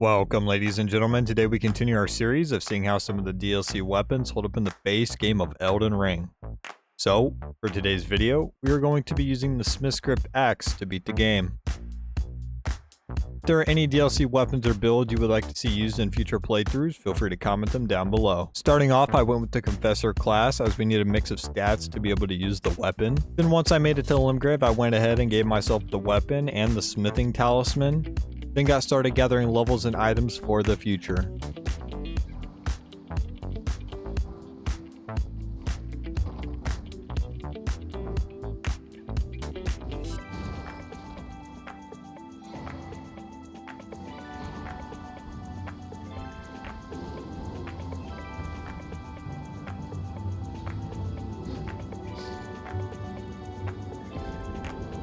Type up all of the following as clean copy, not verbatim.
Welcome, ladies and gentlemen. Today we continue our series of seeing how some of the DLC weapons hold up in the base game of Elden Ring. So, for today's video, we are going to be using the Smith Script Axe to beat the game. If there are any DLC weapons or builds you would like to see used in future playthroughs, feel free to comment them down below. Starting off, I went with the Confessor class as we need a mix of stats to be able to use the weapon. Then once I made it to Limgrave, I went ahead and gave myself the weapon and the smithing talisman. Then got started gathering levels and items for the future.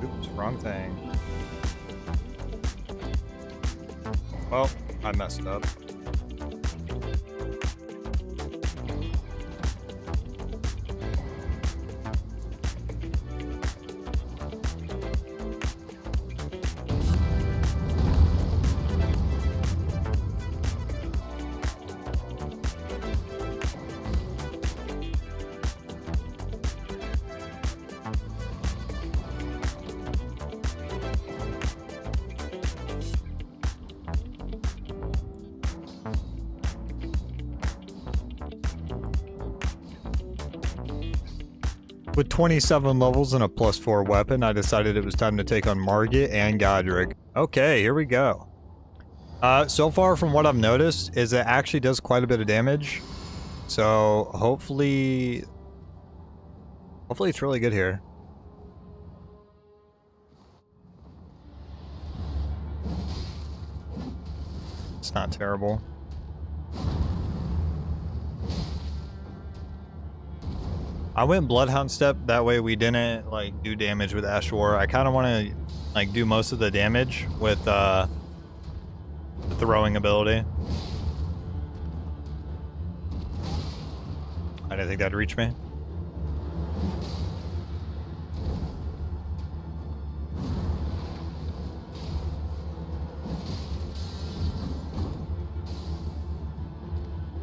Oops, wrong thing. Well, I messed up. With 27 levels and a +4 weapon, I decided it was time to take on Margit and Godric. Okay, here we go. So far from what I've noticed is it actually does quite a bit of damage. So hopefully it's really good here. It's not terrible. I went Bloodhound Step, that way we didn't like do damage with Ashore. I kind of want to like do most of the damage with the throwing ability. I didn't think that'd reach me.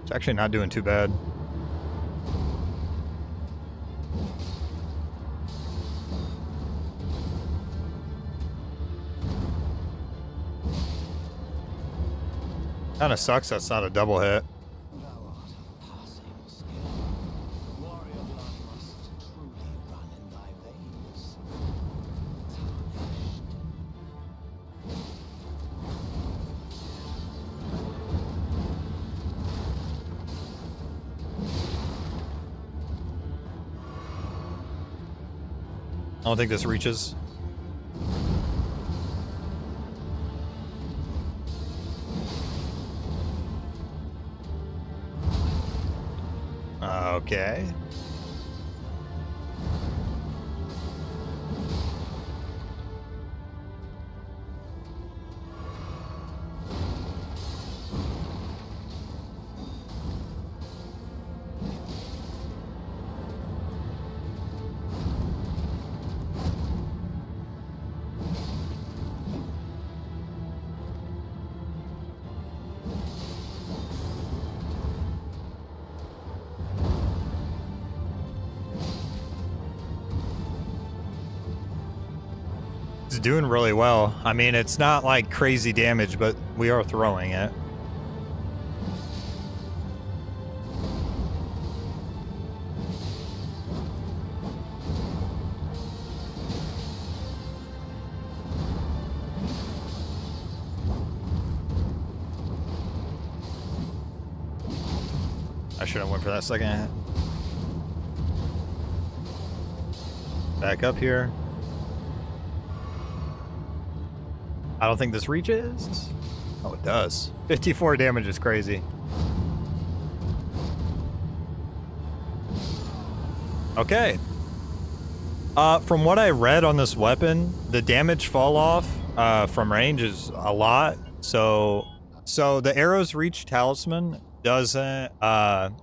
It's actually not doing too bad. Kinda sucks that's not a double hit. I don't think this reaches. Okay. It's doing really well. I mean, it's not like crazy damage, but we are throwing it. I should have went for that second hit. Back up here. I don't think this reaches. Oh, it does. 54 damage is crazy. Okay. From what I read on this weapon, the damage fall off from range is a lot. So the arrow's reach talisman doesn't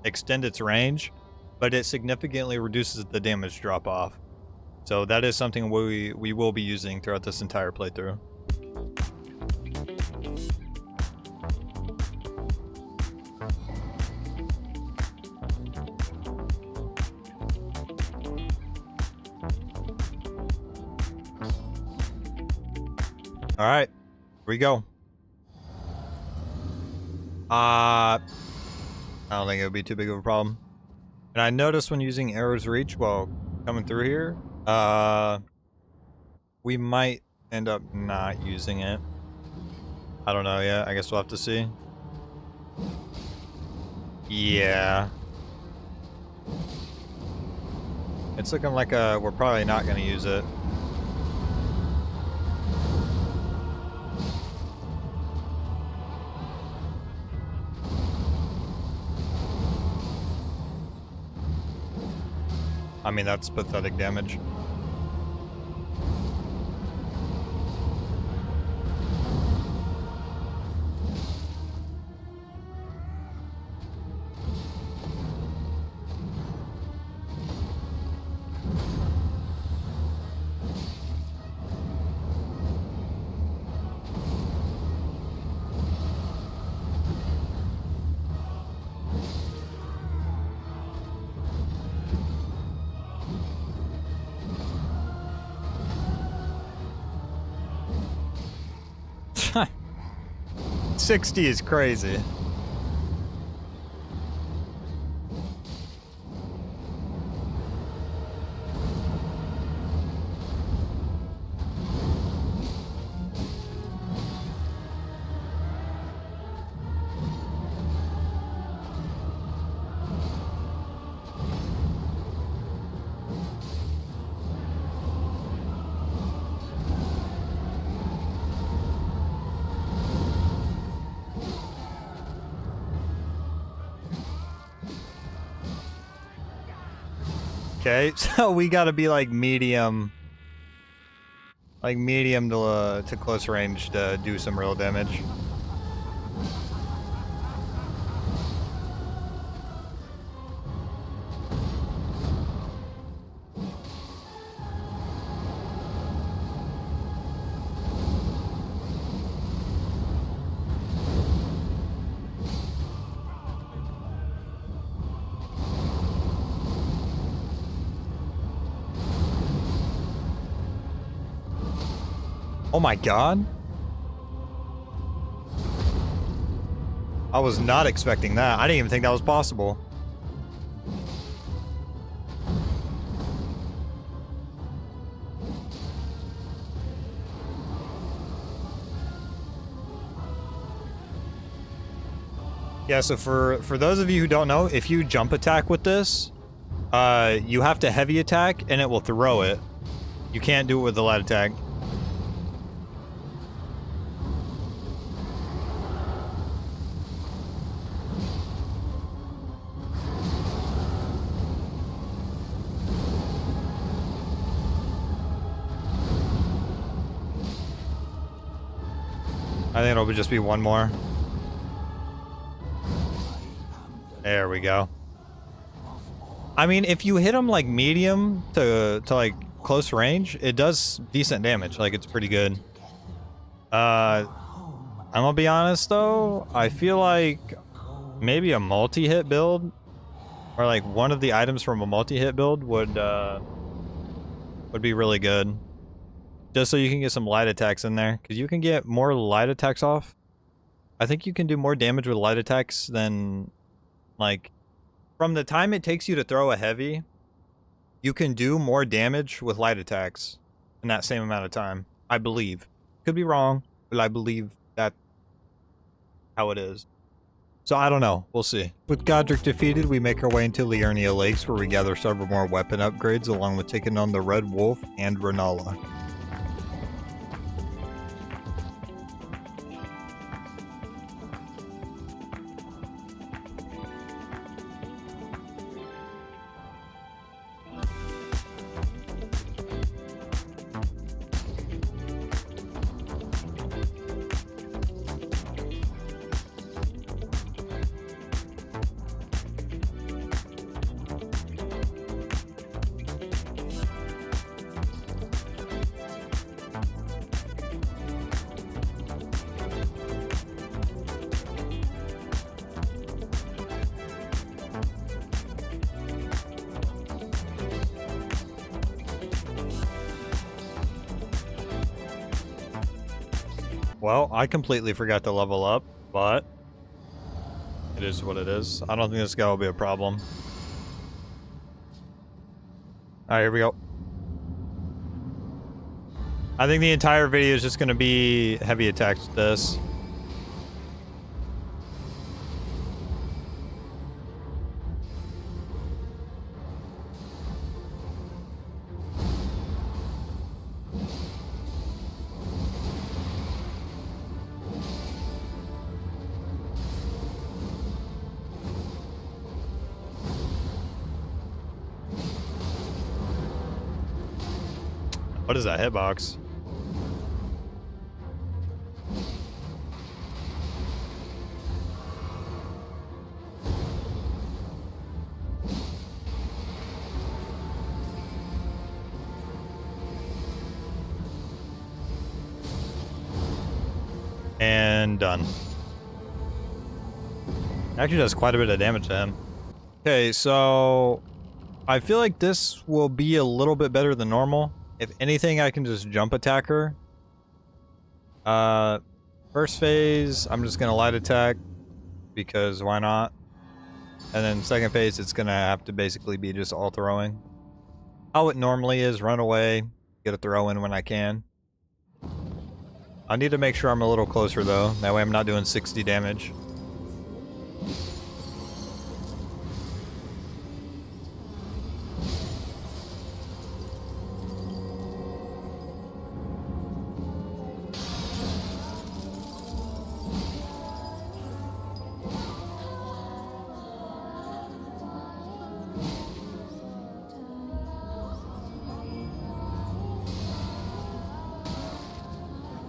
extend its range, but it significantly reduces the damage drop off. So that is something we will be using throughout this entire playthrough. All right, here we go. I don't think it would be too big of a problem. And I noticed when using arrow's reach while coming through here, we might end up not using it. I don't know yet. I guess we'll have to see. Yeah. It's looking like we're probably not going to use it. I mean, that's pathetic damage. Ha! 60 is crazy. Okay, so we gotta be like medium to close range to do some real damage. Oh my god. I was not expecting that. I didn't even think that was possible. Yeah, so for those of you who don't know, if you jump attack with this, you have to heavy attack and it will throw it. You can't do it with the light attack. I think it'll just be one more. There we go. I mean, if you hit him like medium to like close range, it does decent damage. Like, it's pretty good. I'm gonna be honest though, I feel like maybe a multi-hit build, or like one of the items from a multi-hit build would be really good. Just so you can get some light attacks in there, because you can get more light attacks off. I think you can do more damage with light attacks than, like, from the time it takes you to throw a heavy, you can do more damage with light attacks in that same amount of time. I believe. Could be wrong, but I believe that's how it is. So I don't know. We'll see. With Godric defeated, we make our way into Liurnia Lakes, where we gather several more weapon upgrades, along with taking on the Red Wolf and Renala. Well, I completely forgot to level up, but it is what it is. I don't think this guy will be a problem. Alright, here we go. I think the entire video is just going to be heavy attacks with this. What is that hitbox? And done. Actually does quite a bit of damage to him. Okay, so I feel like this will be a little bit better than normal. If anything, I can just jump attack her. First phase, I'm just gonna light attack because why not? And then second phase, it's gonna have to basically be just all throwing. How it normally is, run away, get a throw in when I can. I need to make sure I'm a little closer though. That way I'm not doing 60 damage.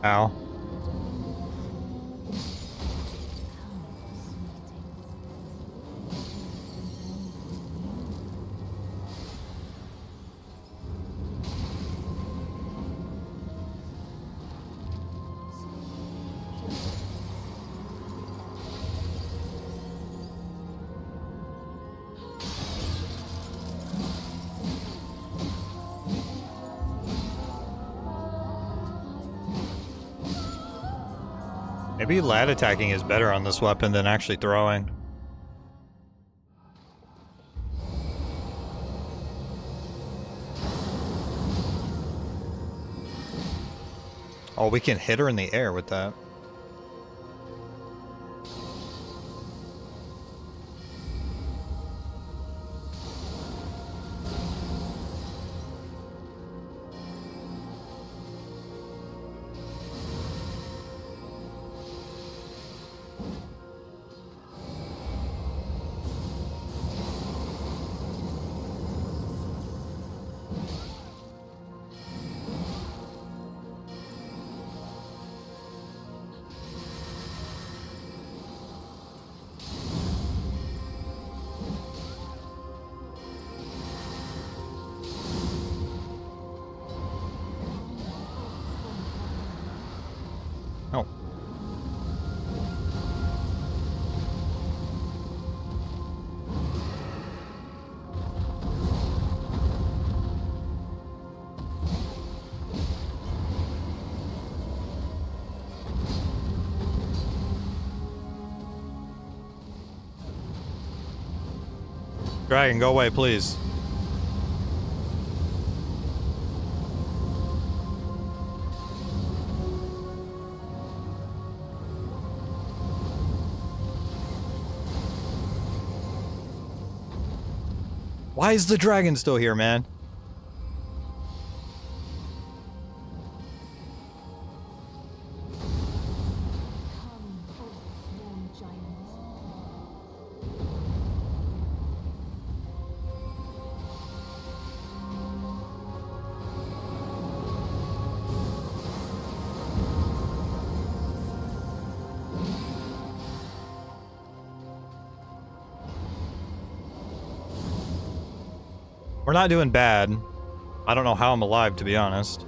Ow. Maybe lat attacking is better on this weapon than actually throwing. Oh, we can hit her in the air with that. Oh. Dragon, go away, please. Why is the dragon still here, man? We're not doing bad. I don't know how I'm alive, to be honest.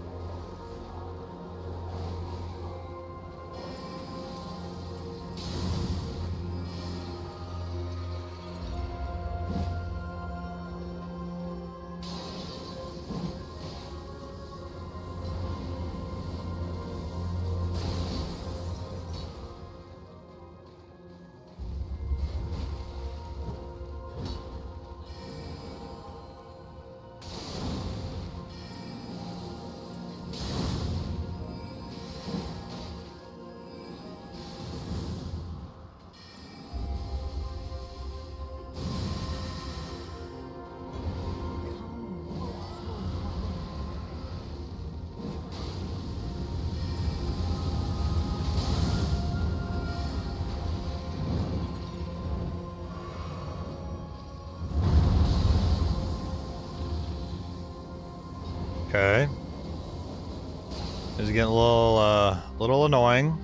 Okay. It's getting a little annoying.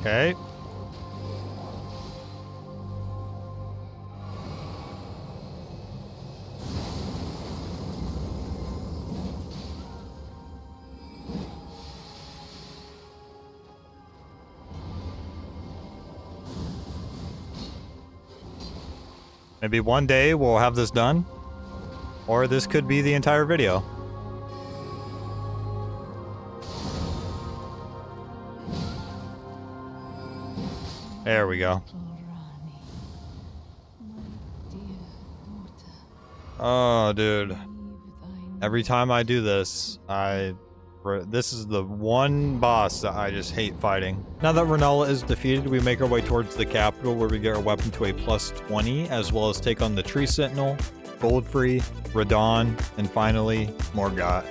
Okay. Maybe one day we'll have this done, or this could be the entire video. There we go. Oh, dude. Every time I do this, this is the one boss that I just hate fighting. Now that Rennala is defeated, we make our way towards the capital where we get our weapon to a +20, as well as take on the Tree Sentinel, Goldfree, Radon, and finally, Morgott.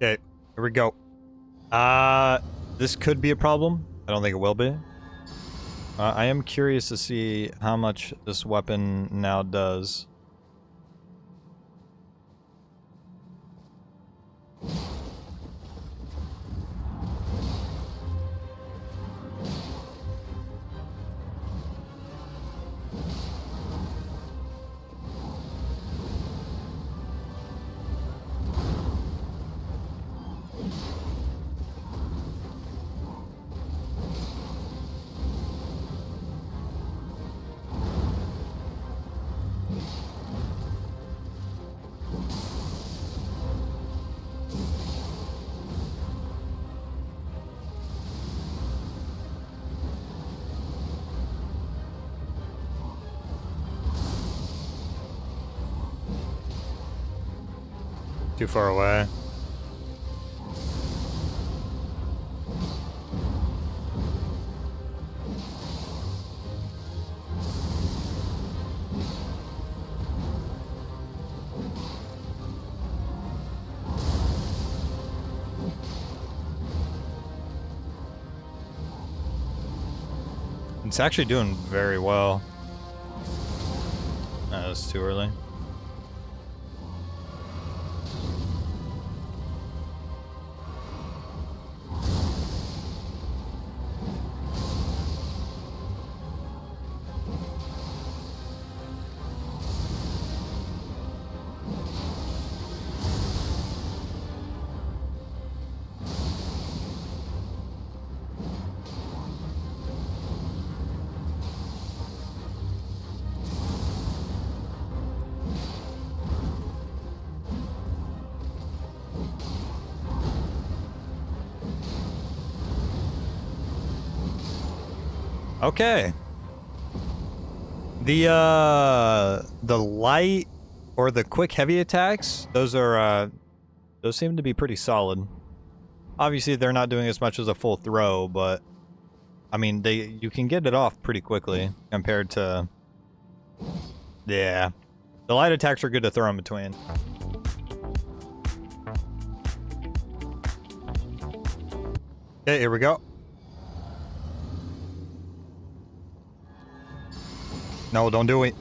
Okay, here we go. This could be a problem. I don't think it will be. I am curious to see how much this weapon now does. Too far away. It's actually doing very well. That's too early. Okay. The light or the quick heavy attacks, those seem to be pretty solid. Obviously they're not doing as much as a full throw, but I mean you can get it off pretty quickly compared to, yeah. The light attacks are good to throw in between. Okay, here we go. No, don't do it.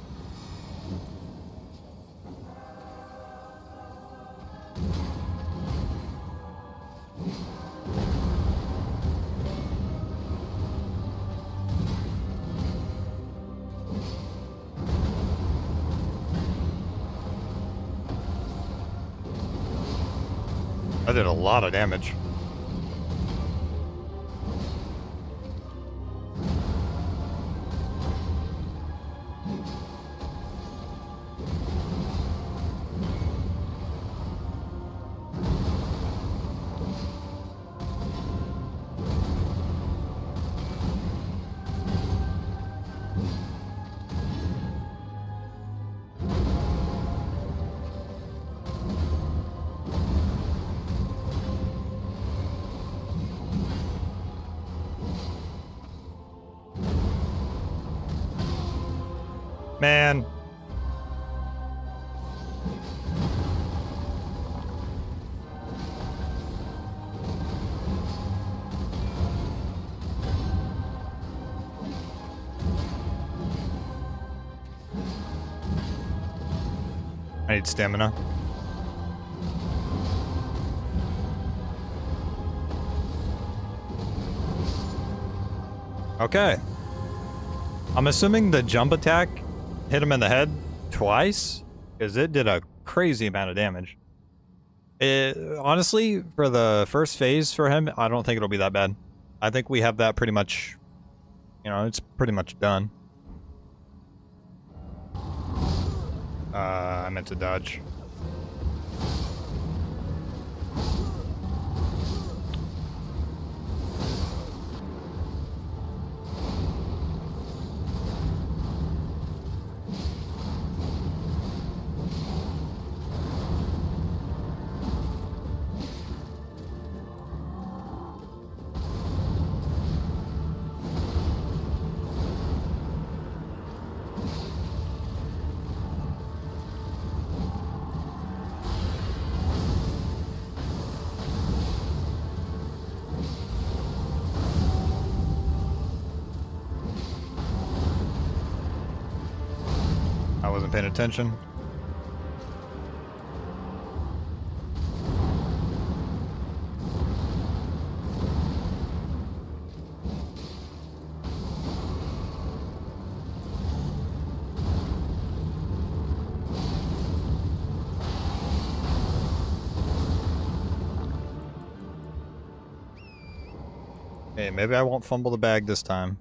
did a lot of damage. Man. I need stamina. Okay. I'm assuming the jump attack hit him in the head twice, because it did a crazy amount of damage. Honestly, for the first phase for him, I don't think it'll be that bad. I think we have that pretty much, you know, it's pretty much done. I meant to dodge. I wasn't paying attention. Hey, maybe I won't fumble the bag this time.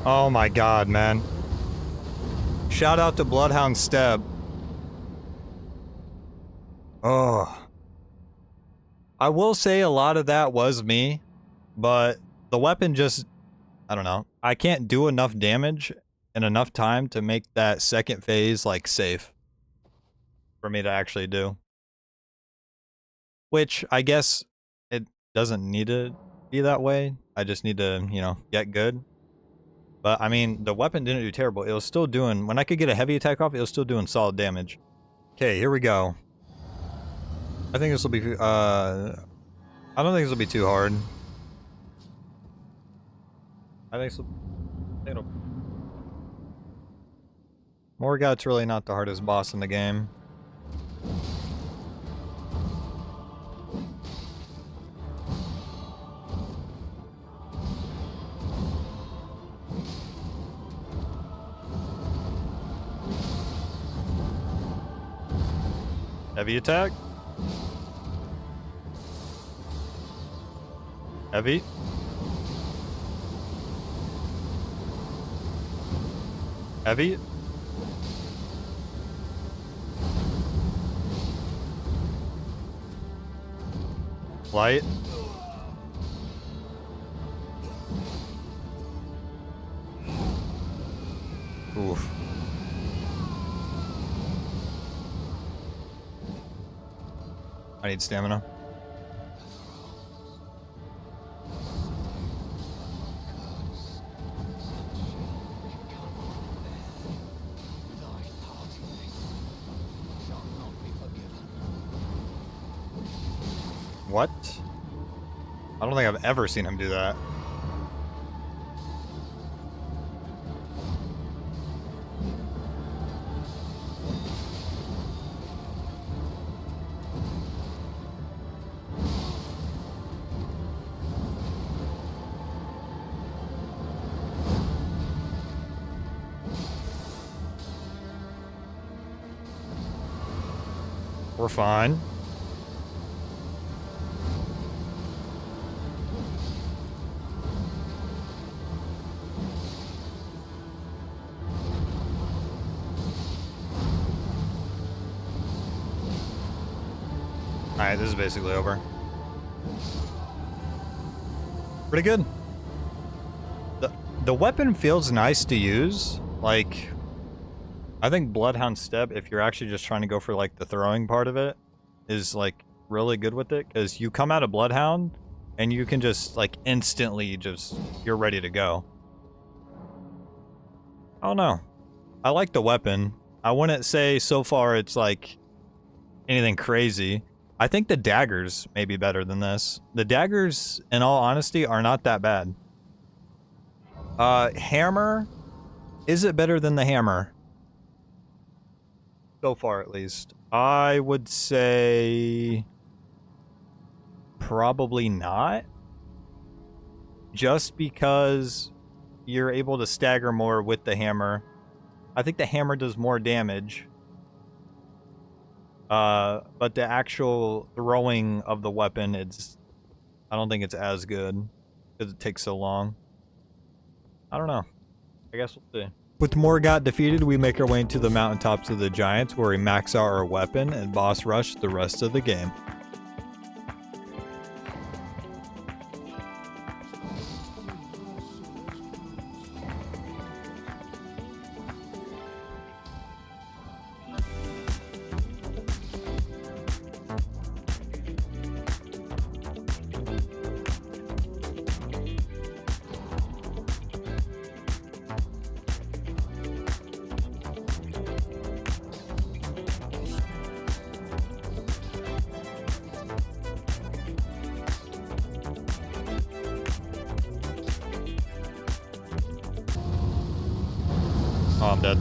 Oh my god, man. Shout out to Bloodhound Steb. Oh. I will say a lot of that was me, but the weapon just, I don't know. I can't do enough damage in enough time to make that second phase, like, safe for me to actually do. Which, I guess, it doesn't need to be that way. I just need to, you know, get good. But, I mean, the weapon didn't do terrible. It was still doing... When I could get a heavy attack off, it was still doing solid damage. Okay, here we go. I think this will be... I don't think this will be too hard. I think it'll... Morgoth's really not the hardest boss in the game. Heavy attack. Heavy. Heavy. Light. Oof. I need stamina. What? I don't think I've ever seen him do that. We're fine. Alright, this is basically over. Pretty good. The weapon feels nice to use. Like, I think Bloodhound Step, if you're actually just trying to go for like the throwing part of it, is like really good with it, because you come out of Bloodhound and you can just like instantly you're ready to go. I don't know. I like the weapon. I wouldn't say so far it's like anything crazy. I think the daggers may be better than this. The daggers, in all honesty, are not that bad. Hammer. Is it better than the hammer? So far, at least. I would say probably not. Just because you're able to stagger more with the hammer. I think the hammer does more damage. But the actual throwing of the weapon, I don't think it's as good because it takes so long. I don't know. I guess we'll see. With Morgott defeated, we make our way into the mountaintops of the Giants, where we max out our weapon and boss rush the rest of the game. Oh, I'm dead.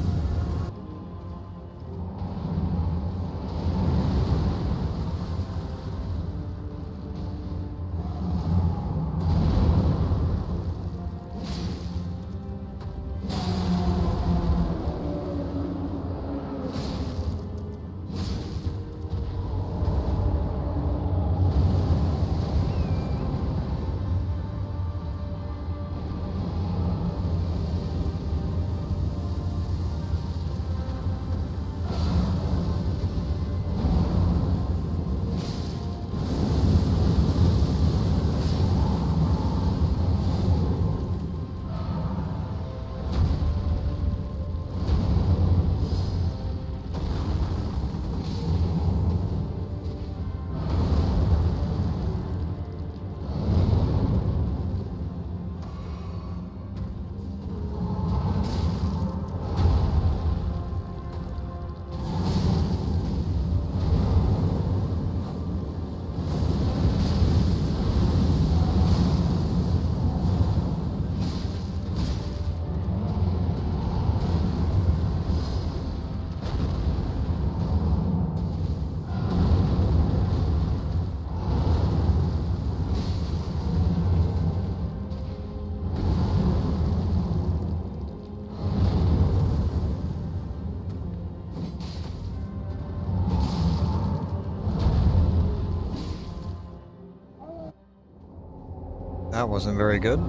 That wasn't very good.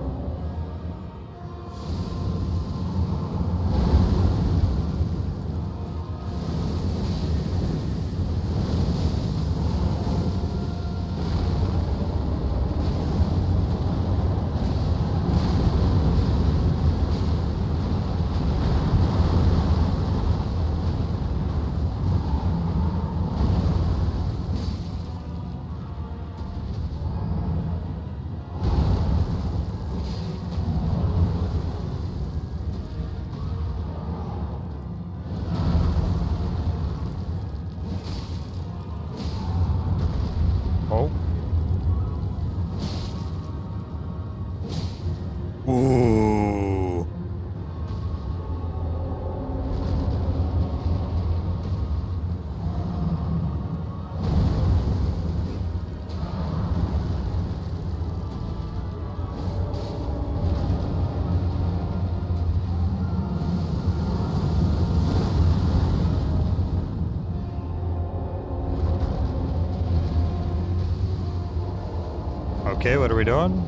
Okay, what are we doing?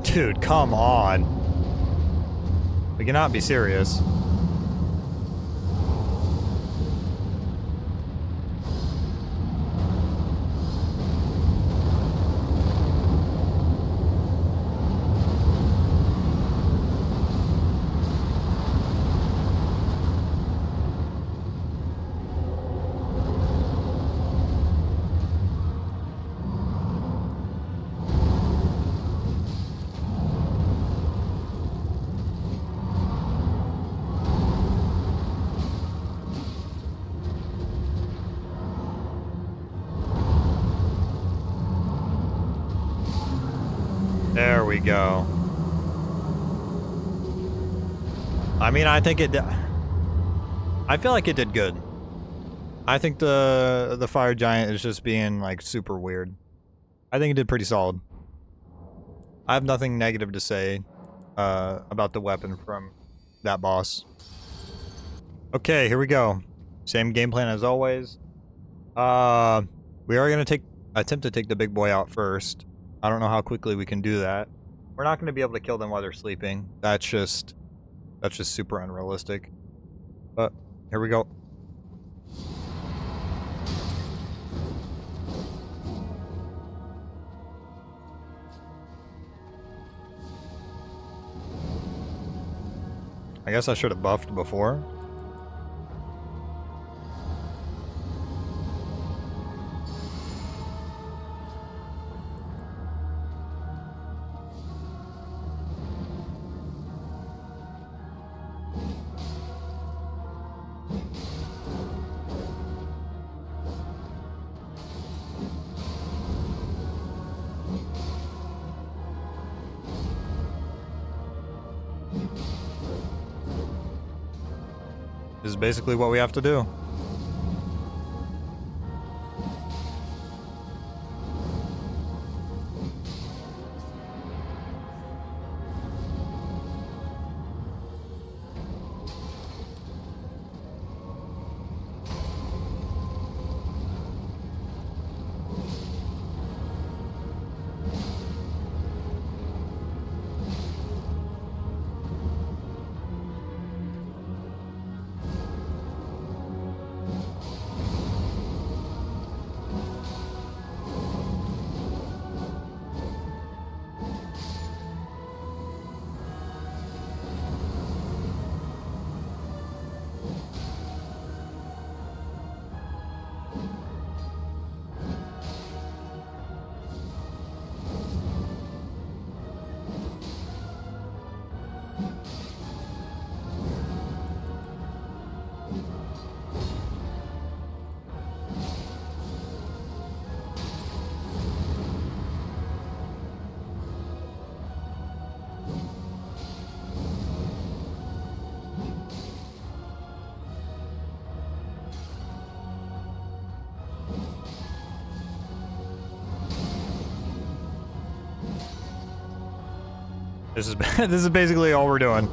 Dude, come on. We cannot be serious. There we go. I mean, I think I feel like it did good. I think the fire giant is just being like super weird. I think it did pretty solid. I have nothing negative to say about the weapon from that boss. Okay, here we go. Same game plan as always. We are gonna attempt to take the big boy out first. I don't know how quickly we can do that. We're not gonna be able to kill them while they're sleeping. That's just super unrealistic. But here we go. I guess I should have buffed before. This is basically what we have to do. This is this is basically all we're doing.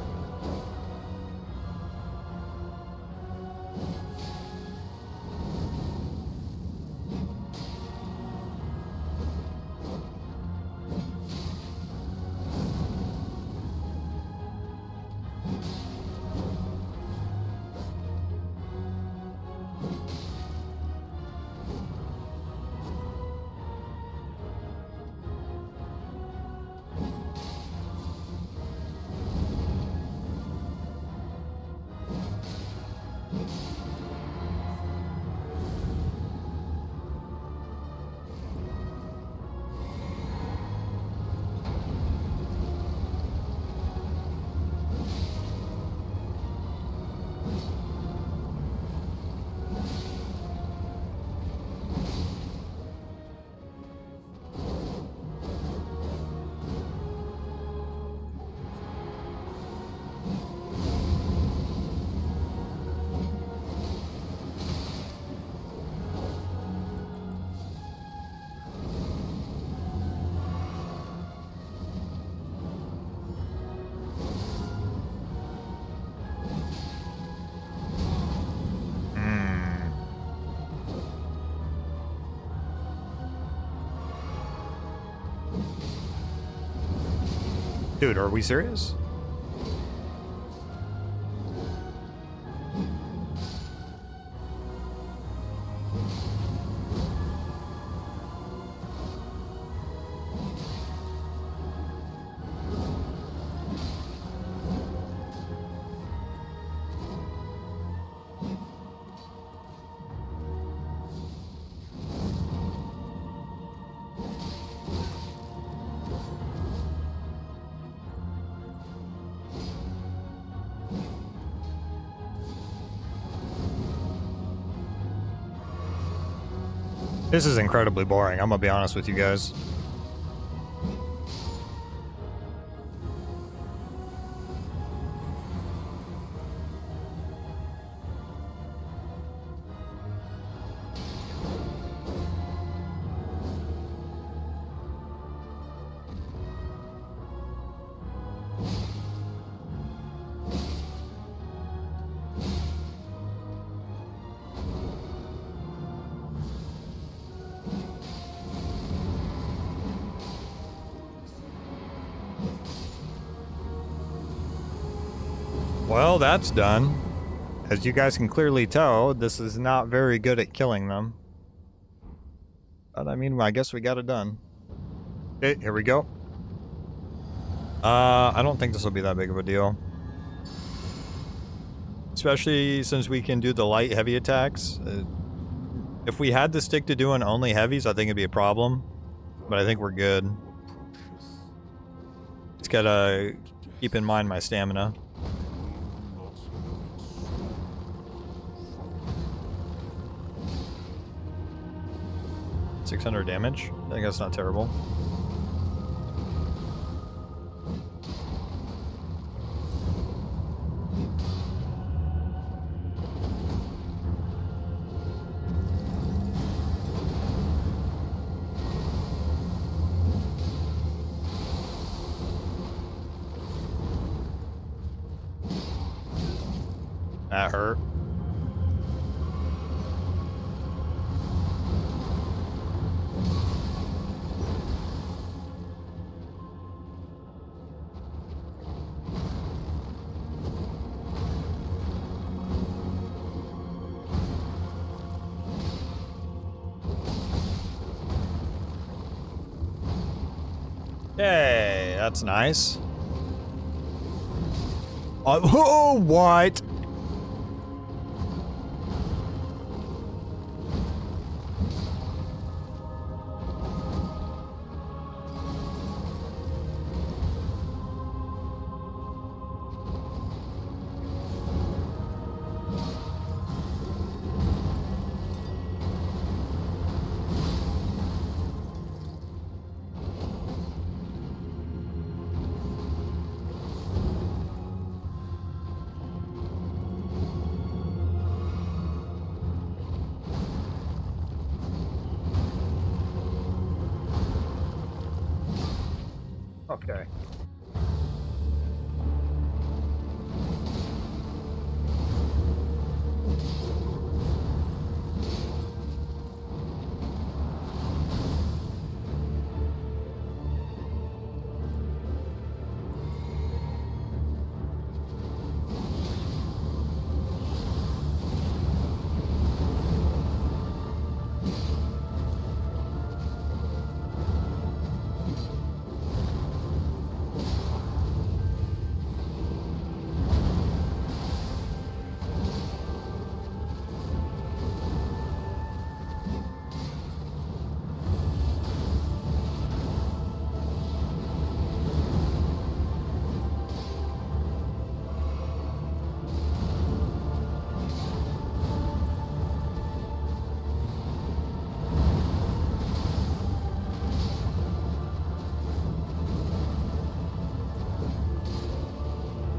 Dude, are we serious? This is incredibly boring, I'm gonna be honest with you guys. Well, that's done. As you guys can clearly tell, this is not very good at killing them. But I mean, I guess we got it done. Okay, here we go. I don't think this will be that big of a deal. Especially since we can do the light heavy attacks. If we had to stick to doing only heavies, I think it'd be a problem. But I think we're good. Just gotta keep in mind my stamina. $600 damage. I think that's not terrible. That hurt. Hey, that's nice. Oh, what? Okay.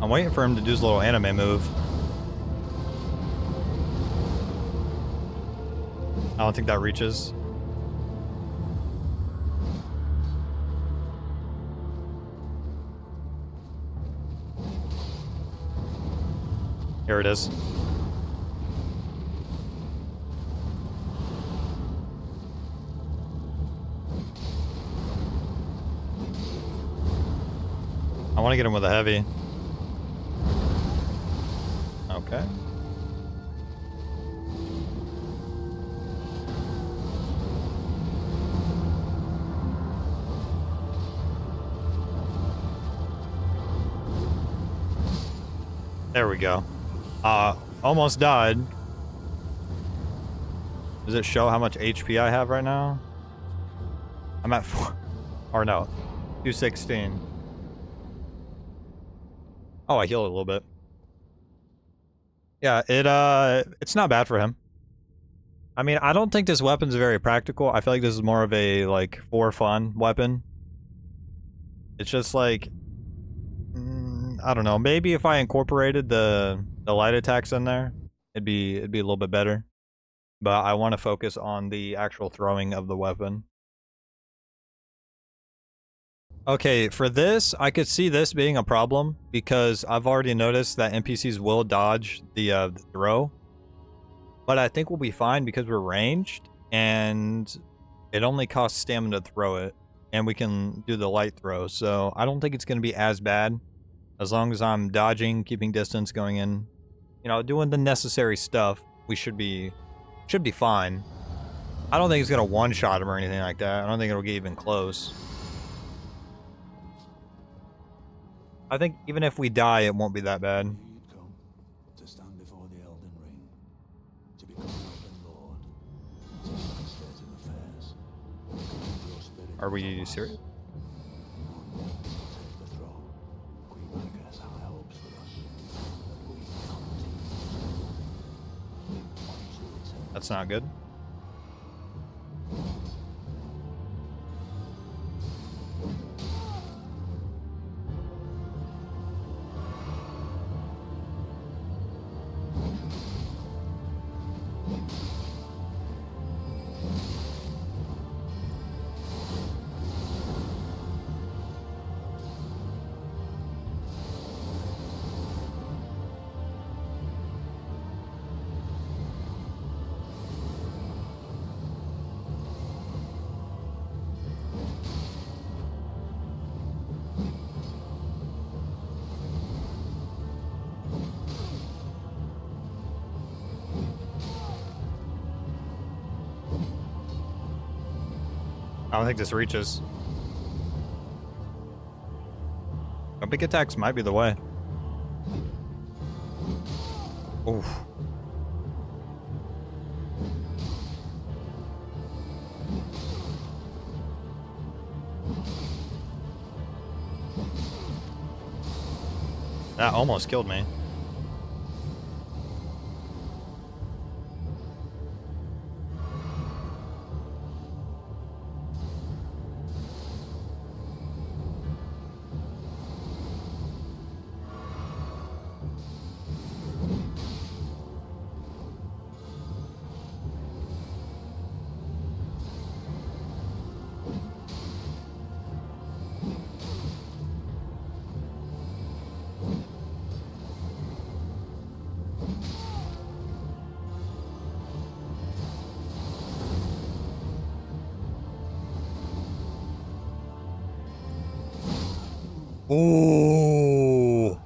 I'm waiting for him to do his little anime move. I don't think that reaches. Here it is. want to get him with a heavy. Okay. There we go. Almost died. Does it show how much HP I have right now? I'm at 4, or no, 216. Oh, I healed a little bit. Yeah, it's not bad for him. I mean, I don't think this weapon's very practical. I feel like this is more of a, like, for fun weapon. It's just like, I don't know, maybe if I incorporated the light attacks in there, it'd be a little bit better. But I want to focus on the actual throwing of the weapon. Okay, for this, I could see this being a problem because I've already noticed that NPCs will dodge the throw. But I think we'll be fine because we're ranged and it only costs stamina to throw it. And we can do the light throw. So I don't think it's going to be as bad as long as I'm dodging, keeping distance, going in, you know, doing the necessary stuff. We should be fine. I don't think it's going to one-shot him or anything like that. I don't think it'll get even close. I think even if we die, it won't be that bad. To stand before the Elden Ring, to become Elden Lord, to participate in affairs. Are we serious? Take the throne. Queen Margaret's high hopes for us, that we continue. That's not good. I don't think this reaches. Big attacks might be the way. Oof. That almost killed me. Ooh.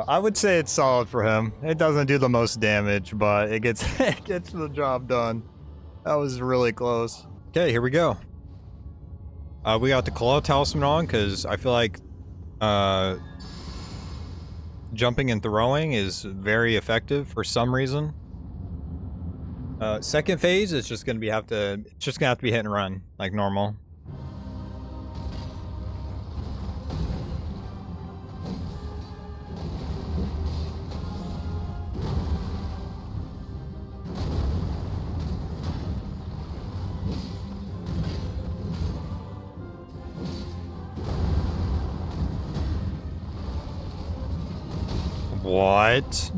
I would say it's solid for him. It doesn't do the most damage, but it gets it gets the job done. That was really close. Okay, here we go. We got the Claw Talisman on because I feel like jumping and throwing is very effective for some reason. Second phase is just gonna have to be hit and run like normal. What?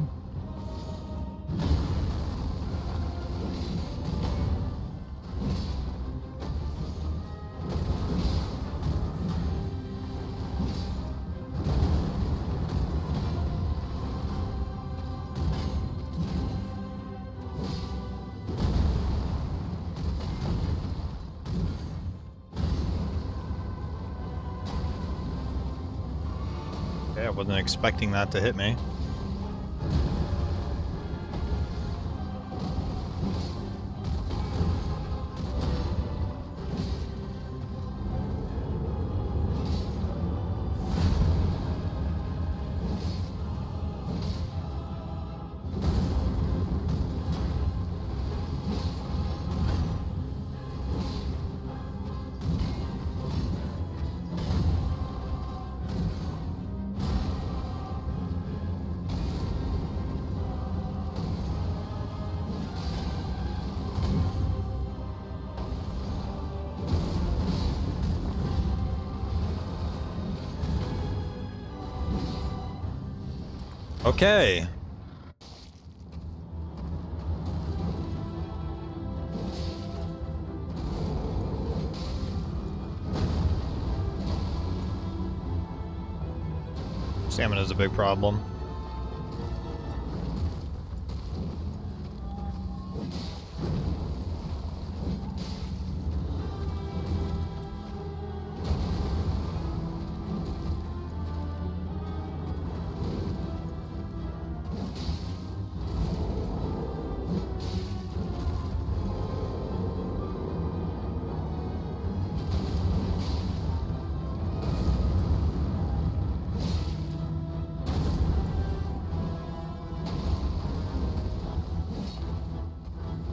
Okay, I wasn't expecting that to hit me. Okay. Salmon is a big problem.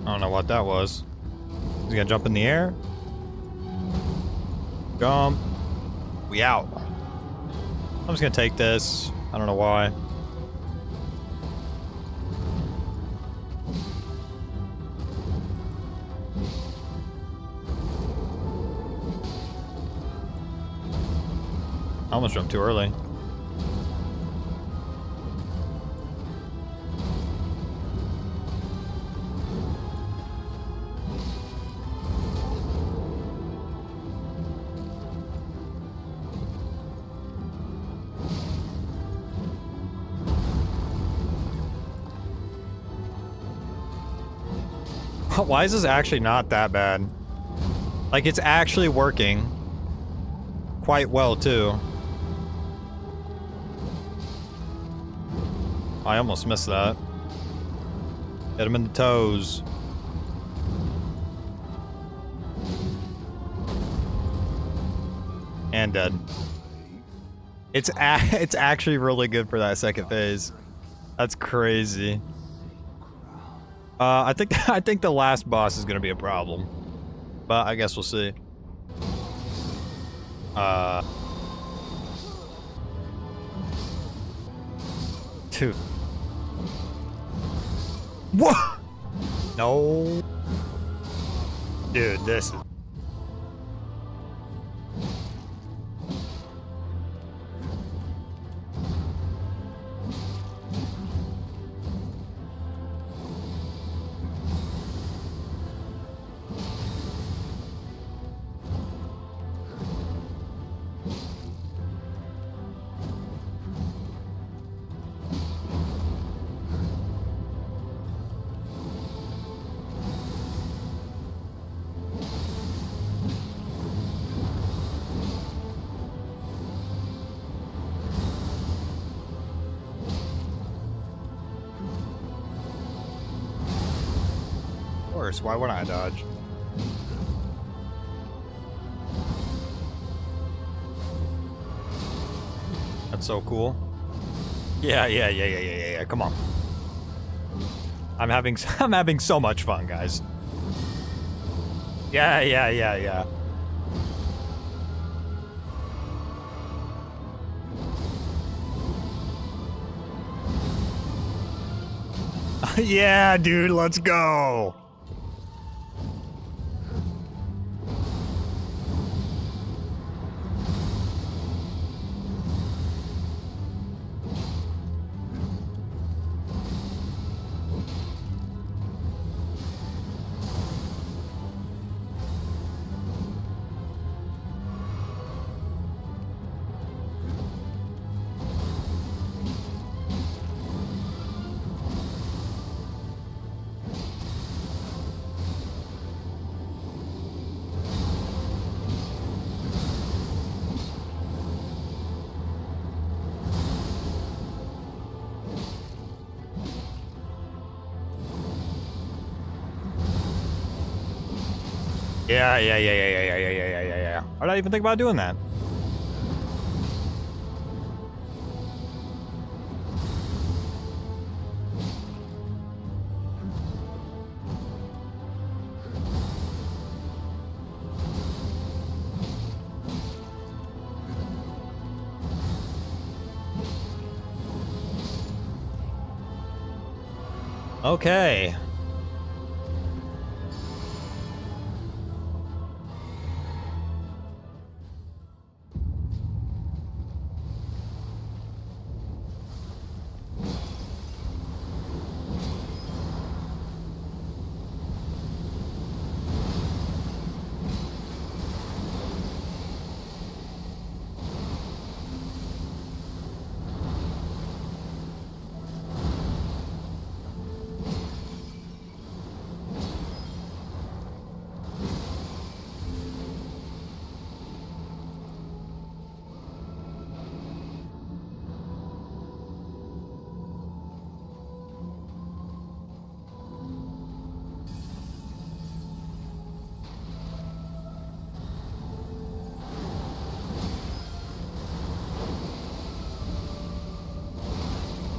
I don't know what that was. He's gonna jump in the air. Jump. We out. I'm just gonna take this. I don't know why. I almost jumped too early. Why is this actually not that bad? Like, it's actually working quite well, too. I almost missed that. Hit him in the toes. And dead. It's actually really good for that second phase. That's crazy. I think the last boss is gonna be a problem, but I guess we'll see. Dude. What? No. Dude, this is. Of course, why would I dodge? That's so cool. Yeah. Come on. I'm having so much fun, guys. Yeah. Yeah, dude, let's go. Yeah. Why did I even think about doing that? Okay.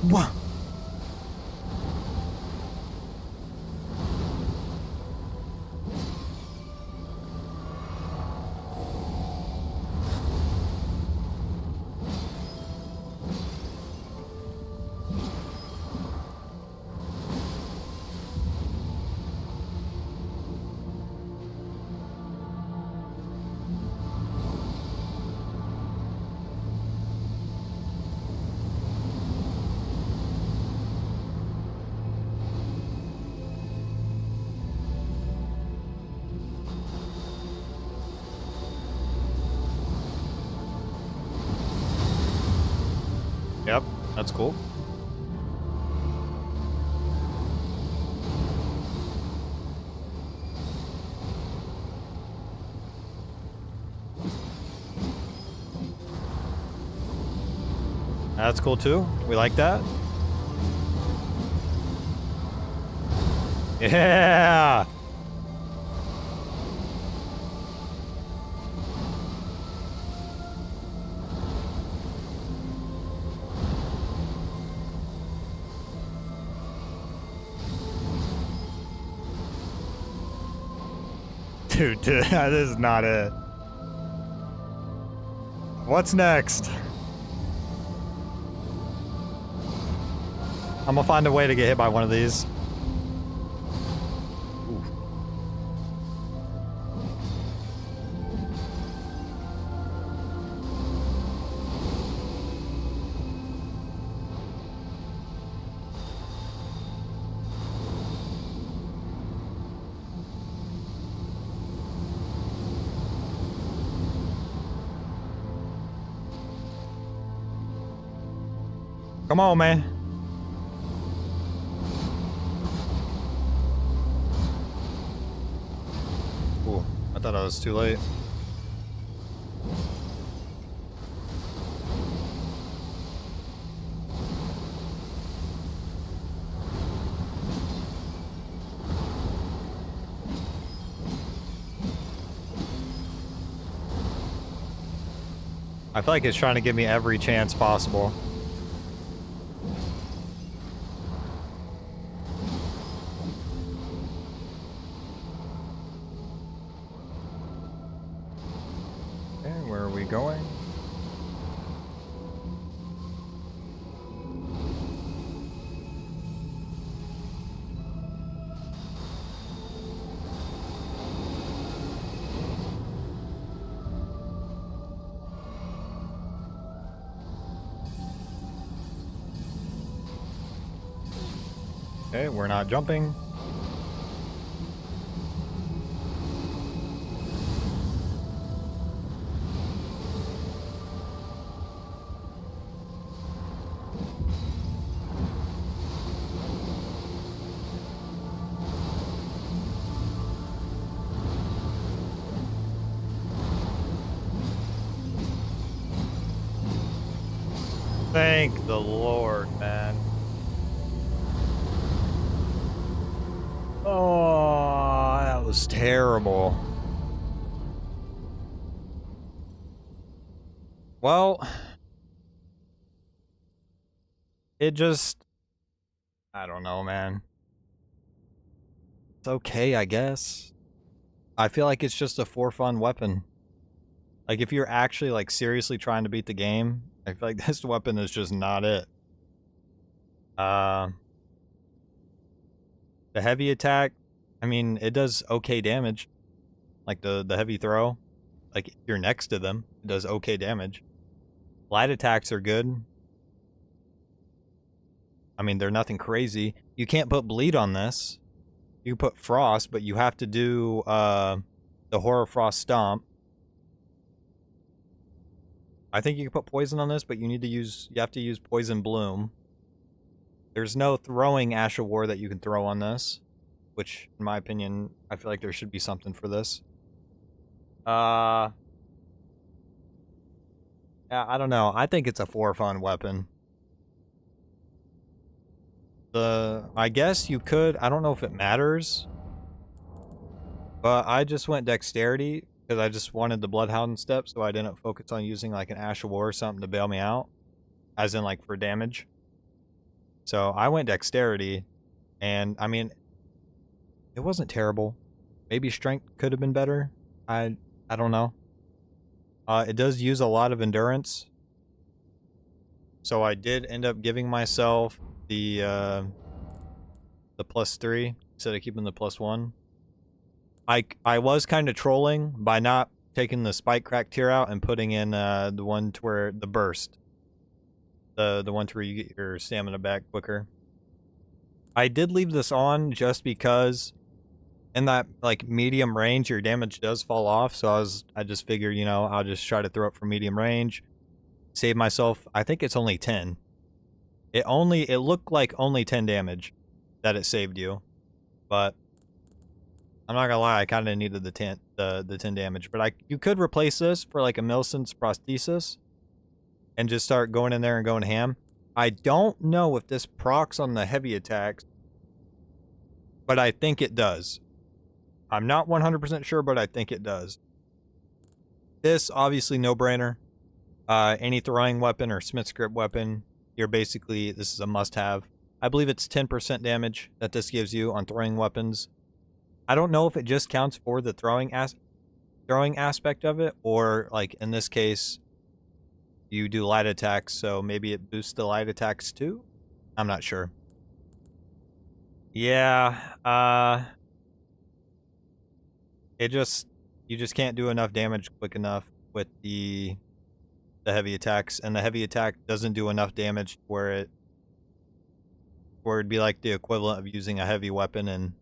What? Yep, that's cool. That's cool too. We like that. Yeah. Dude, this is not it. What's next? I'm gonna find a way to get hit by one of these. Ooh. Come on, man. Ooh, I thought I was too late. I feel like it's trying to give me every chance possible. Where are we going? Okay, we're not jumping. Thank the Lord, man. Oh, that was terrible. Well, it just, I don't know, man. It's okay, I guess. I feel like it's just a for fun weapon. Like, if you're actually, like, seriously trying to beat the game, I feel like this weapon is just not it. The heavy attack, I mean, it does okay damage. Like, the heavy throw. Like, if you're next to them, it does okay damage. Light attacks are good. I mean, they're nothing crazy. You can't put bleed on this. You can put frost, but you have to do the horror frost stomp. I think you can put poison on this, but you have to use poison bloom. There's no throwing Ash of War that you can throw on this, which in my opinion, I feel like there should be something for this. Yeah, I don't know. I think it's a for fun weapon. I guess you could, I don't know if it matters, but I just went dexterity because I just wanted the Bloodhound step, so I didn't focus on using like an Ash of War or something to bail me out, as in like for damage. So I went dexterity, and I mean, it wasn't terrible. Maybe strength could have been better. I don't know. It does use a lot of endurance, so I did end up giving myself the +3 instead of keeping the +1. I was kind of trolling by not taking the spike crack tier out and putting in the one to where the burst, the one to where you get your stamina back quicker. I did leave this on just because in that like medium range your damage does fall off, so I just figured, you know, I'll just try to throw it for medium range, save myself. I think it's only 10. It looked like only 10 damage that it saved you, but I'm not gonna lie, I kind of needed the 10 damage. But you could replace this for like a Millicent's prosthesis and just start going in there and going ham. I don't know if this procs on the heavy attacks, but I think it does. I'm not 100% sure, but I think it does. This, obviously, no-brainer. Any throwing weapon or Smith's grip weapon, this is a must-have. I believe it's 10% damage that this gives you on throwing weapons. I don't know if it just counts for the throwing aspect of it, or like in this case, you do light attacks, so maybe it boosts the light attacks too? I'm not sure. Yeah, you just can't do enough damage quick enough with the heavy attacks, and the heavy attack doesn't do enough damage where it'd be like the equivalent of using a heavy weapon and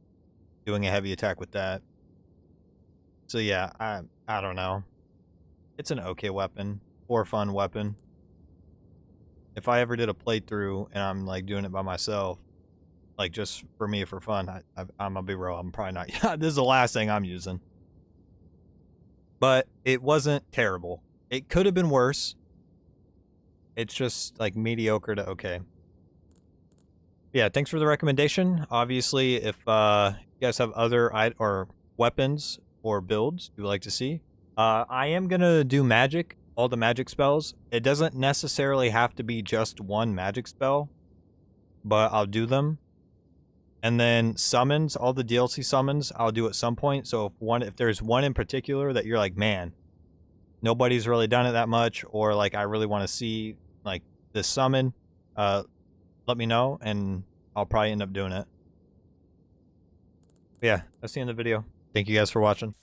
doing a heavy attack with that. So yeah, I don't know. It's an okay weapon, or fun weapon. If I ever did a playthrough and I'm like doing it by myself, like just for me for fun, I'm gonna be real, I'm probably not. Yeah, this is the last thing I'm using. But it wasn't terrible. It could have been worse. It's just like mediocre to okay. Yeah, thanks for the recommendation. Obviously, if you guys have other weapons or builds you'd like to see, I am gonna do magic, all the magic spells. It doesn't necessarily have to be just one magic spell, but I'll do them. And then summons, all the DLC summons, I'll do at some point. So if there's one in particular that you're like, man, nobody's really done it that much, or like I really want to see like this summon, let me know, and I'll probably end up doing it. But yeah, that's the end of the video. Thank you guys for watching.